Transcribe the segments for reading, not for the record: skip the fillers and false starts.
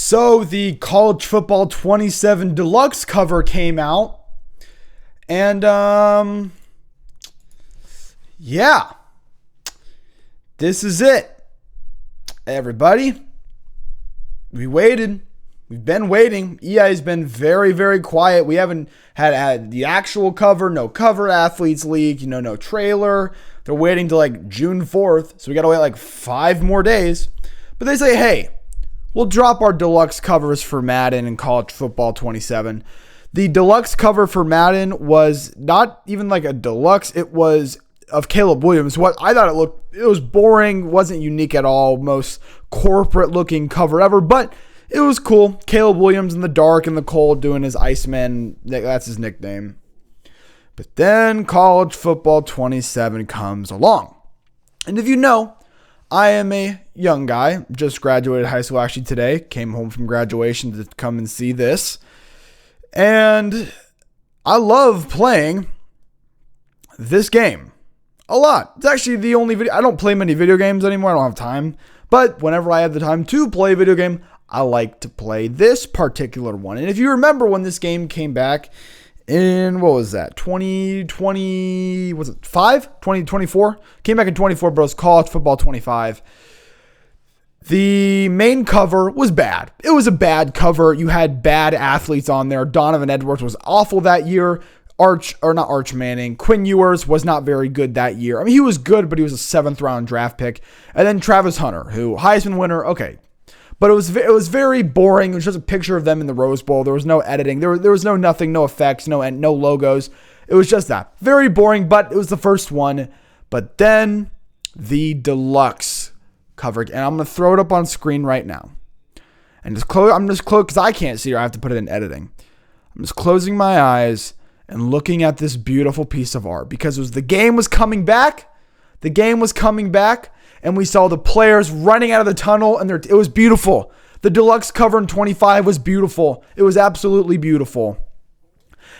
So the College Football 27 Deluxe cover came out. And, yeah. This is it. Everybody. We waited. We've been waiting. EA's been very, very quiet. We haven't had the actual cover, no cover athletes league, no trailer. They're waiting till like June 4th. So we got to wait like 5 more days. But they say, hey, we'll drop our deluxe covers for Madden and College Football 27. The deluxe cover for Madden was not even like a deluxe. It was of Caleb Williams. What I thought it was boring, wasn't unique at all. Most corporate looking cover ever, but it was cool. Caleb Williams in the dark and the cold doing his Iceman. That's his nickname. But then College Football 27 comes along. And if you know, I am a young guy. Just graduated high school actually today. Came home from graduation to come and see this. And I love playing this game a lot. It's actually the only video. I don't play many video games anymore. I don't have time. But whenever I have the time to play a video game, I like to play this particular one. And if you remember when this game came back in, what was that? 2020, was it 2024? Came back in 24, but it was College Football 25. The main cover was bad. It was a bad cover. You had bad athletes on there. Donovan Edwards was awful that year. Quinn Ewers was not very good that year. I mean, he was good, but he was a 7th round draft pick. And then Travis Hunter, who Heisman winner. Okay. But it was very boring. It was just a picture of them in the Rose Bowl. There was no editing. There was no nothing, no effects, no logos. It was just that. Very boring, but it was the first one. But then the deluxe cover. And I'm going to throw it up on screen right now. And I'm just close because I can't see it. I have to put it in editing. I'm just closing my eyes and looking at this beautiful piece of art because the game was coming back. The game was coming back. And we saw the players running out of the tunnel, and it was beautiful. The deluxe cover in 25 was beautiful. It was absolutely beautiful.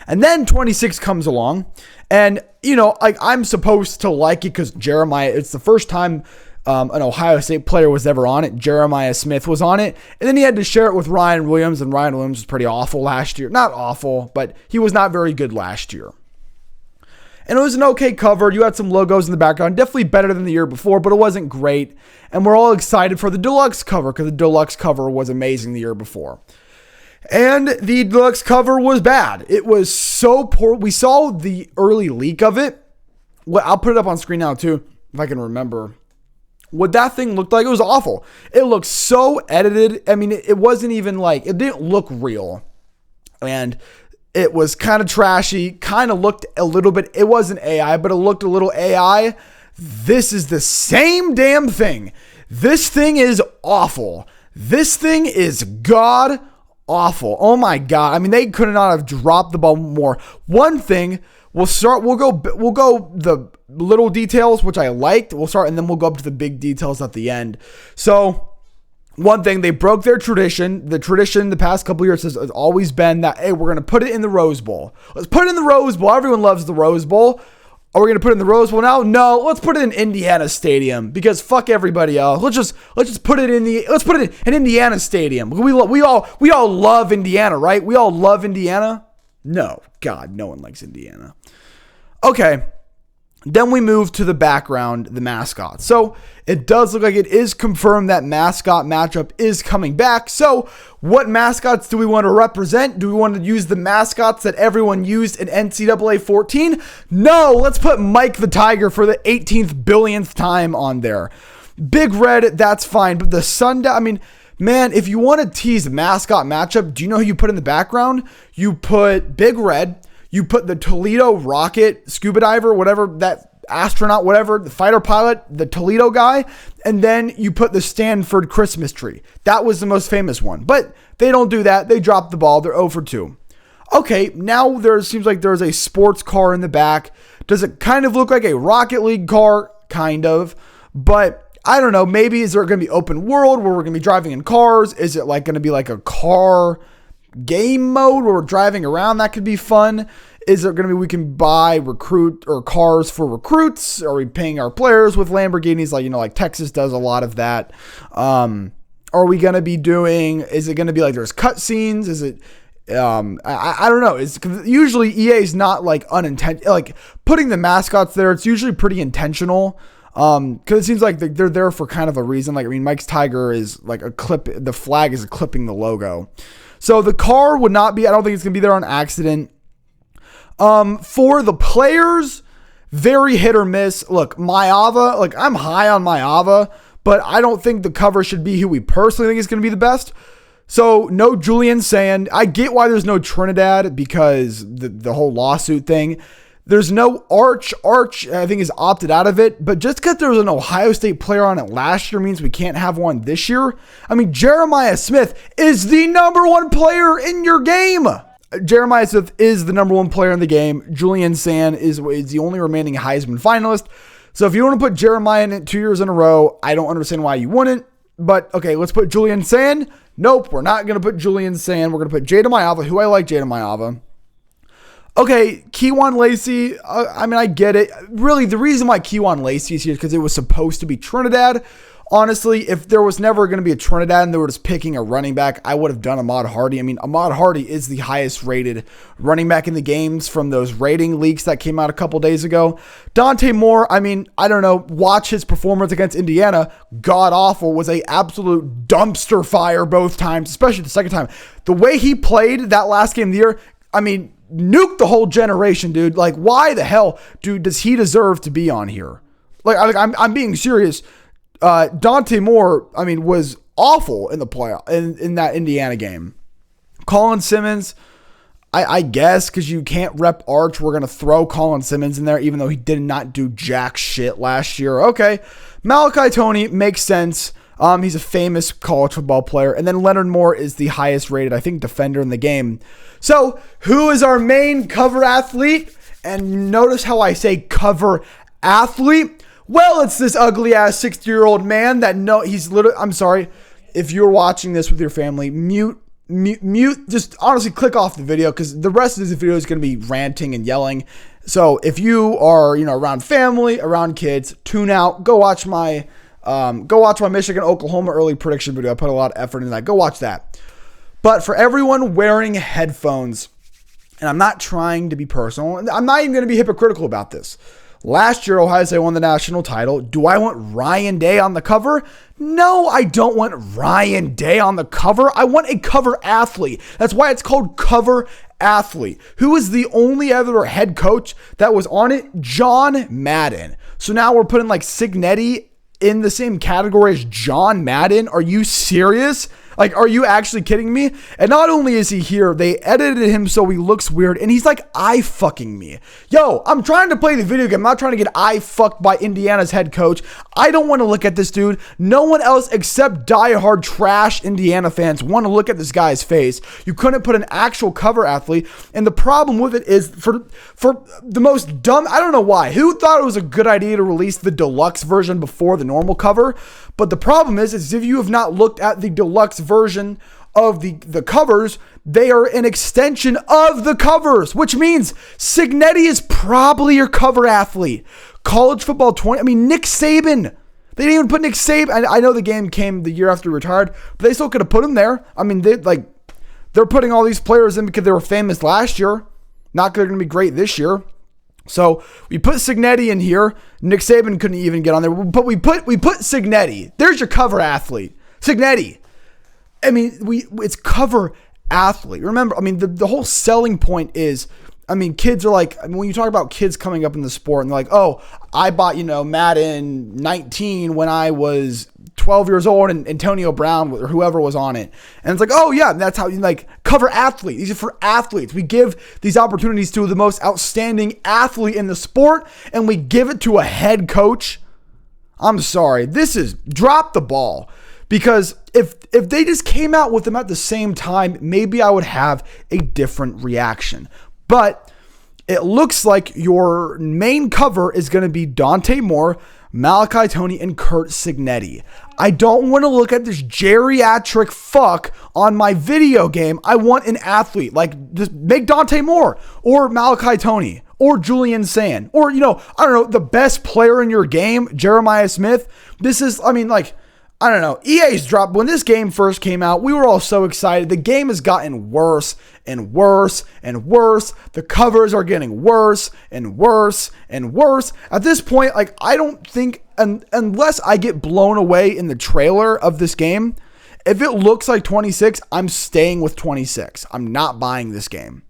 And then 26 comes along, and, I'm supposed to like it because Jeremiah, it's the first time an Ohio State player was ever on it. Jeremiah Smith was on it, and then he had to share it with Ryan Williams, and Ryan Williams was pretty awful last year. Not awful, but he was not very good last year. And it was an okay cover. You had some logos in the background. Definitely better than the year before, but it wasn't great. And we're all excited for the deluxe cover because the deluxe cover was amazing the year before. And the deluxe cover was bad. It was so poor. We saw the early leak of it. Well, I'll put it up on screen now too, if I can remember. What that thing looked like, it was awful. It looked so edited. I mean, it wasn't even like, it didn't look real. And it was kind of trashy, kind of looked a little bit, it wasn't AI, but it looked a little AI. This is the same damn thing. This thing is awful. This thing is god awful. Oh my God. I mean, they could not have dropped the ball more. One thing, we'll go the little details, which I liked. We'll start, and then we'll go up to the big details at the end. So, one thing, they broke their tradition. The tradition the past couple years has always been that, hey, we're going to put it in the Rose Bowl. Let's put it in the Rose Bowl. Everyone loves the Rose Bowl. Are we going to put it in the Rose Bowl now? No, let's put it in Indiana Stadium because fuck everybody else. Let's just put it in Indiana Stadium. We all love Indiana, right? We all love Indiana. No, God, no one likes Indiana. Okay. Then we move to the background, the mascot. So it does look like it is confirmed that mascot matchup is coming back. So what mascots do we want to represent? Do we want to use the mascots that everyone used in NCAA 14? No, let's put Mike the Tiger for the 18th billionth time on there. Big Red, that's fine. But the Sundown, I mean, man, if you want to tease mascot matchup, do you know who you put in the background? You put Big Red. You put the Toledo rocket scuba diver, whatever, that astronaut, whatever, the fighter pilot, the Toledo guy, and then you put the Stanford Christmas tree. That was the most famous one. But they don't do that. They dropped the ball. They're 0 for 2. Okay, now seems like there's a sports car in the back. Does it kind of look like a Rocket League car? Kind of. But I don't know. Maybe is there going to be open world where we're going to be driving in cars? Is it like going to be like a car game mode where we're driving around? That could be fun. Is there going to be, we can buy recruit or cars for recruits? Are we paying our players with Lamborghinis? Like Texas does a lot of that. are we going to be doing? Is it going to be like there's cutscenes? Is it, I don't know. It's usually EA is not like unintentional, like putting the mascots there. It's usually pretty intentional. Cause it seems like they're there for kind of a reason. Like, I mean, Mike's Tiger is like the flag is clipping the logo. So the car would not be, I don't think it's gonna be there on accident. For the players, very hit or miss. Look, Maeva, like I'm high on Maeva, but I don't think the cover should be who we personally think is going to be the best. So no Julian Sand. I get why there's no Trinidad because the whole lawsuit thing. There's no Arch. Arch, I think, is opted out of it. But just because there was an Ohio State player on it last year means we can't have one this year. I mean, Jeremiah Smith is the number one player in your game. Jeremiah Smith is the number one player in the game. Julian Sand is the only remaining Heisman finalist. So if you want to put Jeremiah in it 2 years in a row, I don't understand why you wouldn't. But, okay, let's put Julian Sand. Nope, we're not going to put Julian Sand. We're going to put Jada Maeva, who I like Jada Maeva. Okay, Kewan Lacey, I mean, I get it. Really, the reason why Kewan Lacey is here is because it was supposed to be Trinidad. Honestly, if there was never going to be a Trinidad and they were just picking a running back, I would have done Ahmad Hardy. I mean, Ahmad Hardy is the highest rated running back in the games from those rating leaks that came out a couple days ago. Dante Moore, I mean, I don't know, watch his performance against Indiana. God awful, was a absolute dumpster fire both times, especially the second time. The way he played that last game of the year, I mean, nuke the whole generation, dude. Like, why the hell, dude, does he deserve to be on here? Like I'm being serious. Dante Moore, I mean, was awful in the playoff in that Indiana game. Colin Simmons, I guess because you can't rep Arch, we're gonna throw Colin Simmons in there, even though he did not do jack shit last year. Okay, Malachi Toney makes sense. He's a famous college football player. And then Leonard Moore is the highest rated, I think, defender in the game. So who is our main cover athlete? And notice how I say cover athlete. Well, it's this ugly ass 60-year-old man that he's literally, I'm sorry, if you're watching this with your family, mute, just honestly click off the video because the rest of this video is going to be ranting and yelling. So if you are, around family, around kids, tune out, go watch my Michigan, Oklahoma early prediction video. I put a lot of effort in that. Go watch that. But for everyone wearing headphones, and I'm not trying to be personal, I'm not even going to be hypocritical about this. Last year, Ohio State won the national title. Do I want Ryan Day on the cover? No, I don't want Ryan Day on the cover. I want a cover athlete. That's why it's called cover athlete. Who is the only other head coach that was on it? John Madden. So now we're putting like Cignetti in the same category as John Madden. Are you serious? Like, are you actually kidding me? And not only is he here, they edited him so he looks weird, and he's like eye fucking me. Yo, I'm trying to play the video game. I'm not trying to get eye fucked by Indiana's head coach. I don't want to look at this dude. No one else except diehard trash Indiana fans want to look at this guy's face. You couldn't put an actual cover athlete, and the problem with it is for the most dumb, I don't know why. Who thought it was a good idea to release the deluxe version before the normal cover? But the problem is if you have not looked at the deluxe version of the covers, they are an extension of the covers, which means Cignetti is probably your cover athlete. College football 20, I mean, Nick Saban. They didn't even put Nick Saban. I know the game came the year after he retired, but they still could have put him there. I mean, they're putting all these players in because they were famous last year. Not going to be great this year. So we put Cignetti in here. Nick Saban couldn't even get on there, but we put Cignetti. There's your cover athlete, Cignetti. I mean, it's cover athlete. Remember, I mean, the whole selling point is, I mean, kids are like, I mean, when you talk about kids coming up in the sport and they're like, oh, I bought, Madden 19 when I was 12 years old and Antonio Brown or whoever was on it. And it's like, oh yeah, that's how you cover athlete. These are for athletes. We give these opportunities to the most outstanding athlete in the sport and we give it to a head coach. I'm sorry. This is drop the ball. Because if they just came out with them at the same time, maybe I would have a different reaction. But it looks like your main cover is going to be Dante Moore, Malachi Toney, and Curt Cignetti. I don't want to look at this geriatric fuck on my video game. I want an athlete. Like, just make Dante Moore or Malachi Toney or Julian Sand or, I don't know, the best player in your game, Jeremiah Smith. This is, I mean, I don't know. EA's dropped. When this game first came out, we were all so excited. The game has gotten worse and worse and worse. The covers are getting worse and worse and worse. At this point, like, I don't think, unless I get blown away in the trailer of this game, if it looks like 26, I'm staying with 26. I'm not buying this game.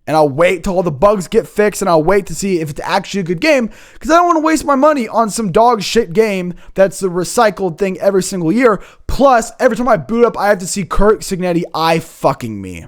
And I'll wait till all the bugs get fixed, and I'll wait to see if it's actually a good game, because I don't want to waste my money on some dog shit game that's the recycled thing every single year. Plus, every time I boot up, I have to see Kurt Signetti eye fucking me.